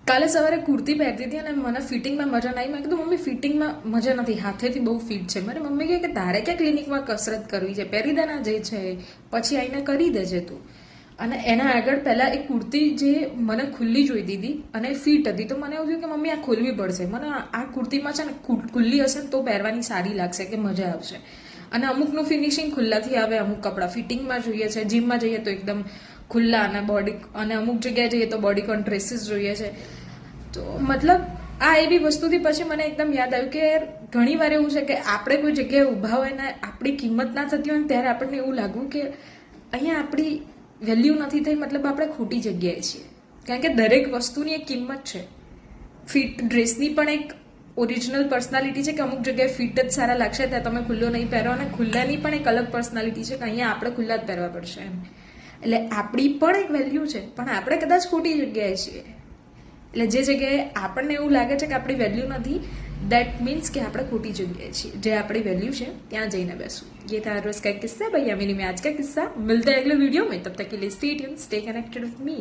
કાલે સવારે કુર્તી પહેરતી હતી અને મને ફિટિંગમાં મજા ના આવી. મેં કીધું મમ્મી ફિટિંગમાં મજા નથી, હાથેથી બહુ ફિટ છે. મારી મમ્મી કહે કે તારે ક્યાં ક્લિનિકમાં કસરત કરવી છે, પહેરી દેના જે છે પછી આવીને કરી દેજે તું. અને એના આગળ પહેલાં એક કુર્તી જે મને ખુલ્લી જોઈતી હતી અને ફિટ હતી, તો મને એવું થયું કે મમ્મી આ ખોલવી પડશે. મને આ કુર્તીમાં છે ને ખુલ્લી હશે ને તો પહેરવાની સારી લાગશે, કે મજા આવશે. અને અમુકનું ફિનિશિંગ ખુલ્લાથી આવે, અમુક કપડાં ફિટિંગમાં જોઈએ છે, જીમમાં જઈએ તો એકદમ ખુલ્લા અને બોડી, અને અમુક જગ્યાએ જઈએ તો બોડીકોન ડ્રેસીસ જોઈએ છે. તો મતલબ આ એવી વસ્તુથી પછી મને એકદમ યાદ આવ્યું કે ઘણી વાર એવું છે કે આપણે કોઈ જગ્યાએ ઊભા હોય ને આપણી કિંમત ના થતી હોય ને ત્યારે આપણને એવું લાગ્યું કે અહીંયા આપણી વેલ્યુ નથી થઈ, મતલબ આપણે ખોટી જગ્યાએ છીએ. કારણ કે દરેક વસ્તુની એક કિંમત છે. ફિટ ડ્રેસની પણ એક ઓરિજિનલ પર્સનાલિટી છે કે અમુક જગ્યાએ ફિટ જ સારા લાગશે ત્યાં તમે ખુલ્લો નહીં પહેરો, અને ખુલ્લાની પણ એક અલગ પર્સનાલિટી છે કે અહીંયા આપણે ખુલ્લા જ પહેરવા પડશે એમ. એટલે આપણી પણ એક વેલ્યુ છે, પણ આપણે કદાચ ખોટી જગ્યાએ છીએ. એટલે જે જગ્યાએ આપણને એવું લાગે છે કે આપણી વેલ્યુ નથી, દેટ મીન્સ કે આપણે ખોટી જગ્યાએ છીએ. જે આપણી વેલ્યू છે ત્યાં જઈને બેસવું. ये था रोज का किस्सा, भैया मेरी में आज का किस्सा. मिलते हैं अगले वीडियो में, तब तक के लिए stay tuned, stay connected with me.